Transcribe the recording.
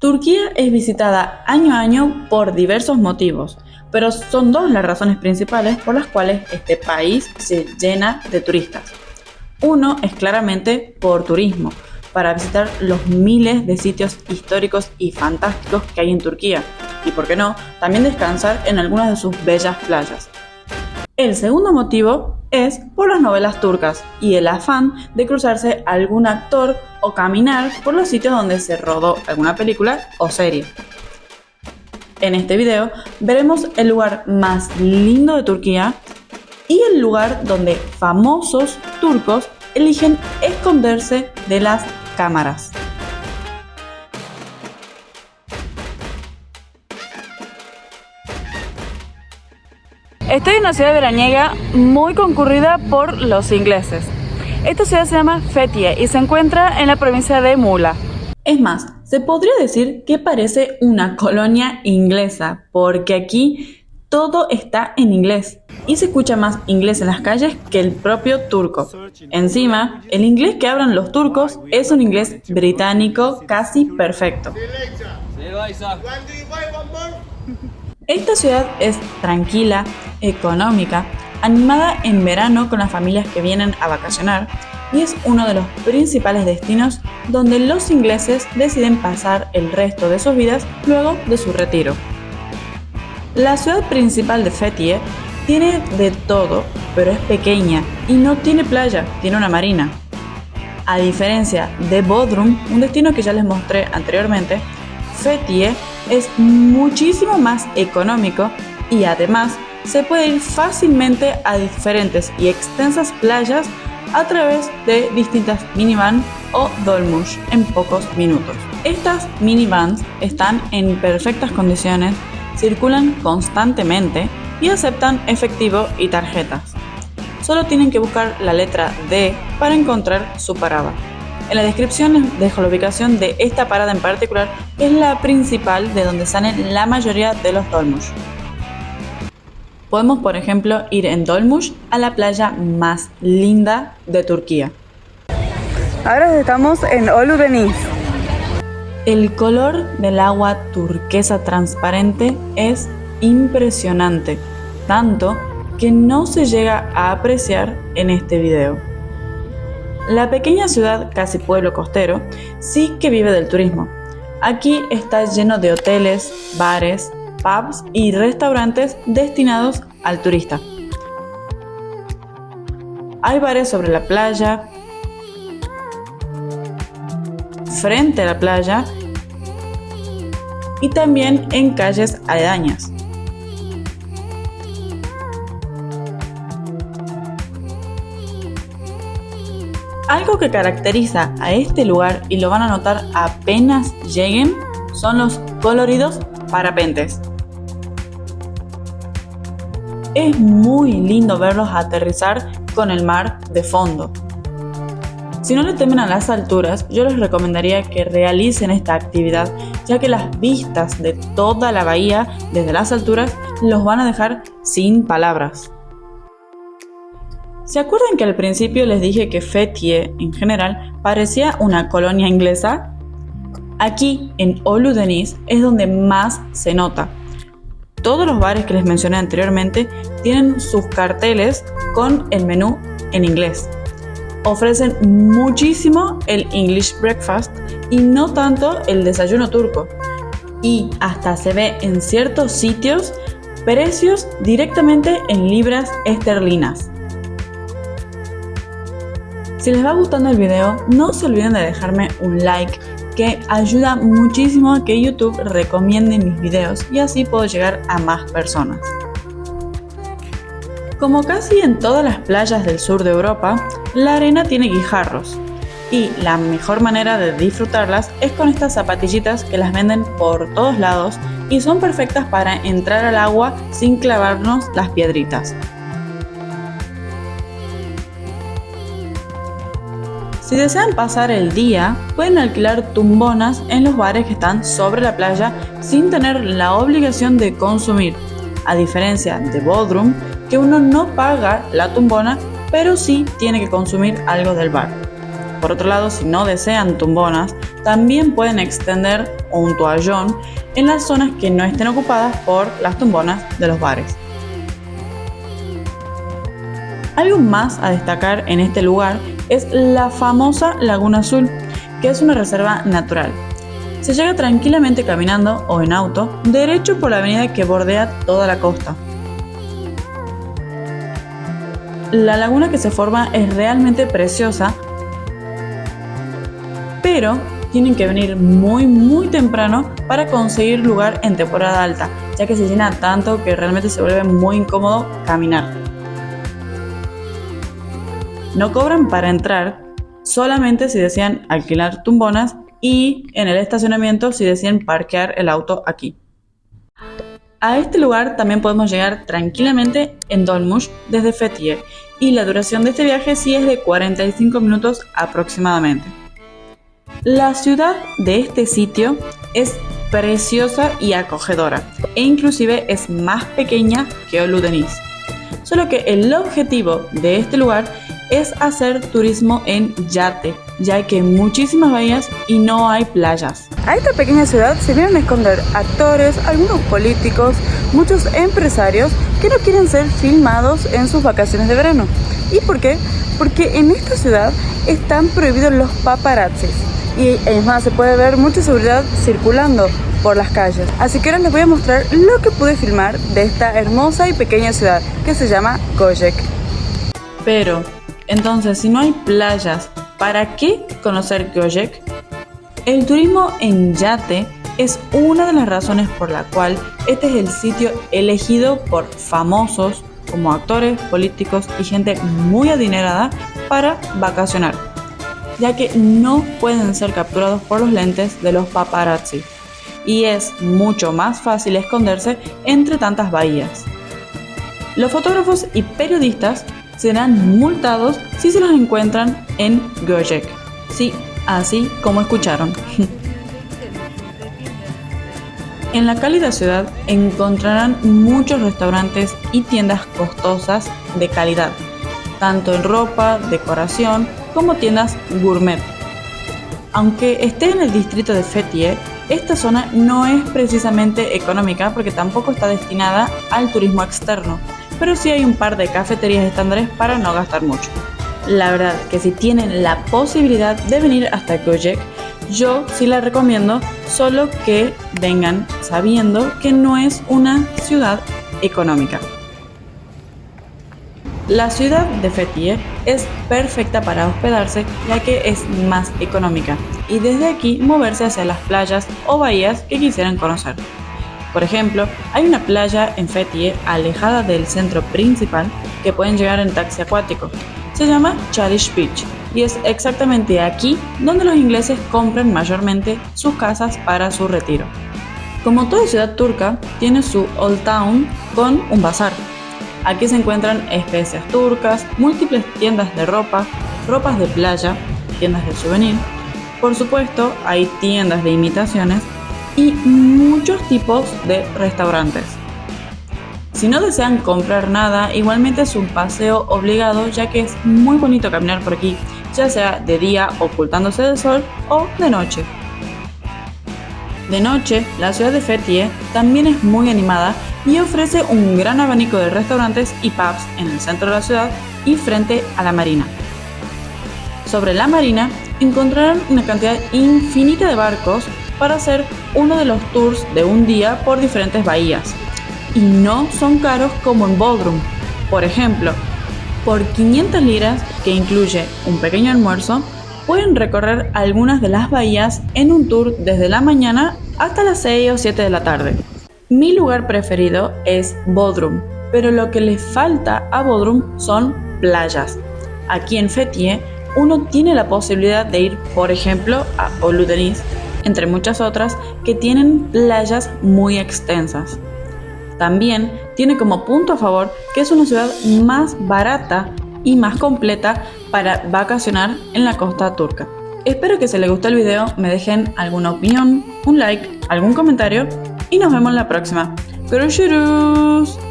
Turquía es visitada año a año por diversos motivos, pero son dos las razones principales por las cuales este país se llena de turistas. Uno es claramente por turismo, para visitar los miles de sitios históricos y fantásticos que hay en Turquía, y por qué no, también descansar en algunas de sus bellas playas. El segundo motivo es por las novelas turcas y el afán de cruzarse a algún actor o caminar por los sitios donde se rodó alguna película o serie. En este video veremos el lugar más lindo de Turquía y el lugar donde famosos turcos eligen esconderse de las cámaras. Estoy en una ciudad veraniega muy concurrida por los ingleses. Esta ciudad se llama Fethiye y se encuentra en la provincia de Muğla. Es más, se podría decir que parece una colonia inglesa, porque aquí todo está en inglés y se escucha más inglés en las calles que el propio turco. Encima, el inglés que hablan los turcos es un inglés británico casi perfecto. Esta ciudad es tranquila, económica, animada en verano con las familias que vienen a vacacionar y es uno de los principales destinos donde los ingleses deciden pasar el resto de sus vidas luego de su retiro. La ciudad principal de Fethiye tiene de todo, pero es pequeña y no tiene playa, tiene una marina. A diferencia de Bodrum, un destino que ya les mostré anteriormente, Fethiye es muchísimo más económico y además se puede ir fácilmente a diferentes y extensas playas a través de distintas minivans o dolmuş en pocos minutos. Estas minivans están en perfectas condiciones, circulan constantemente y aceptan efectivo y tarjetas. Solo tienen que buscar la letra D para encontrar su parada. En la descripción les dejo la ubicación de esta parada en particular, que es la principal de donde salen la mayoría de los dolmuş. Podemos, por ejemplo, ir en dolmuş a la playa más linda de Turquía. Ahora estamos en Ulu Deniz. El color del agua turquesa transparente es impresionante, tanto que no se llega a apreciar en este video. La pequeña ciudad, casi pueblo costero, sí que vive del turismo. Aquí está lleno de hoteles, bares, pubs y restaurantes destinados al turista. Hay bares sobre la playa, frente a la playa y también en calles aledañas. Algo que caracteriza a este lugar, y lo van a notar apenas lleguen, son los coloridos parapentes. Es muy lindo verlos aterrizar con el mar de fondo. Si no le temen a las alturas, yo les recomendaría que realicen esta actividad, ya que las vistas de toda la bahía desde las alturas los van a dejar sin palabras. ¿Se acuerdan que al principio les dije que Fethiye, en general, parecía una colonia inglesa? Aquí, en Ulu Deniz, es donde más se nota. Todos los bares que les mencioné anteriormente tienen sus carteles con el menú en inglés. Ofrecen muchísimo el English breakfast y no tanto el desayuno turco. Y hasta se ve en ciertos sitios precios directamente en libras esterlinas. Si les va gustando el video, no se olviden de dejarme un like, que ayuda muchísimo a que YouTube recomiende mis videos y así puedo llegar a más personas. Como casi en todas las playas del sur de Europa, la arena tiene guijarros y la mejor manera de disfrutarlas es con estas zapatillitas que las venden por todos lados y son perfectas para entrar al agua sin clavarnos las piedritas. Si desean pasar el día, pueden alquilar tumbonas en los bares que están sobre la playa sin tener la obligación de consumir, a diferencia de Bodrum, que uno no paga la tumbona, pero sí tiene que consumir algo del bar. Por otro lado, si no desean tumbonas, también pueden extender un toallón en las zonas que no estén ocupadas por las tumbonas de los bares. Algo más a destacar en este lugar es la famosa Laguna Azul, que es una reserva natural. Se llega tranquilamente caminando o en auto, derecho por la avenida que bordea toda la costa. La laguna que se forma es realmente preciosa, pero tienen que venir muy temprano para conseguir lugar en temporada alta, ya que se llena tanto que realmente se vuelve muy incómodo caminar. No cobran para entrar, solamente si desean alquilar tumbonas y en el estacionamiento si desean parquear el auto aquí. A este lugar también podemos llegar tranquilamente en Dolmusch desde Fethiye y la duración de este viaje sí es de 45 minutos aproximadamente. La ciudad de este sitio es preciosa y acogedora e inclusive es más pequeña que Oludenis. Solo que el objetivo de este lugar es hacer turismo en yate, ya que hay muchísimas bahías y no hay playas. A esta pequeña ciudad se vienen a esconder actores, algunos políticos, muchos empresarios que no quieren ser filmados en sus vacaciones de verano. ¿Y por qué? Porque en esta ciudad están prohibidos los paparazzis y es más, se puede ver mucha seguridad circulando por las calles. Así que ahora les voy a mostrar lo que pude filmar de esta hermosa y pequeña ciudad que se llama Göcek. Pero entonces, si no hay playas, ¿para qué conocer Göcek? El turismo en yate es una de las razones por la cual este es el sitio elegido por famosos como actores, políticos y gente muy adinerada para vacacionar, ya que no pueden ser capturados por los lentes de los paparazzi y es mucho más fácil esconderse entre tantas bahías. Los fotógrafos y periodistas serán multados si se los encuentran en Göcek. Sí, así como escucharon. En la cálida ciudad encontrarán muchos restaurantes y tiendas costosas de calidad, tanto en ropa, decoración, como tiendas gourmet. Aunque esté en el distrito de Fethiye, esta zona no es precisamente económica porque tampoco está destinada al turismo externo, pero sí hay un par de cafeterías estándares para no gastar mucho. La verdad que si tienen la posibilidad de venir hasta Göcek, yo sí la recomiendo, solo que vengan sabiendo que no es una ciudad económica. La ciudad de Fethiye es perfecta para hospedarse ya que es más económica y desde aquí moverse hacia las playas o bahías que quisieran conocer. Por ejemplo, hay una playa en Fethiye alejada del centro principal que pueden llegar en taxi acuático. Se llama Chadish Beach y es exactamente aquí donde los ingleses compran mayormente sus casas para su retiro. Como toda ciudad turca, tiene su Old Town con un bazar. Aquí se encuentran especias turcas, múltiples tiendas de ropa, ropas de playa, tiendas de souvenir. Por supuesto, hay tiendas de imitaciones y muchos tipos de restaurantes. Si no desean comprar nada, igualmente es un paseo obligado ya que es muy bonito caminar por aquí, ya sea de día ocultándose del sol o de noche. De noche, la ciudad de Fethiye también es muy animada y ofrece un gran abanico de restaurantes y pubs en el centro de la ciudad y frente a la marina. Sobre la marina encontrarán una cantidad infinita de barcos para hacer uno de los tours de un día por diferentes bahías. Y no son caros como en Bodrum. Por ejemplo, por 500 liras, que incluye un pequeño almuerzo, pueden recorrer algunas de las bahías en un tour desde la mañana hasta las 6 o 7 de la tarde. Mi lugar preferido es Bodrum, pero lo que le falta a Bodrum son playas. Aquí en Fethiye uno tiene la posibilidad de ir, por ejemplo, a Oludenis, entre muchas otras, que tienen playas muy extensas. También tiene como punto a favor que es una ciudad más barata y más completa para vacacionar en la costa turca. Espero que si les gustó el video me dejen alguna opinión, un like, algún comentario y nos vemos la próxima. ¡Görüşürüz!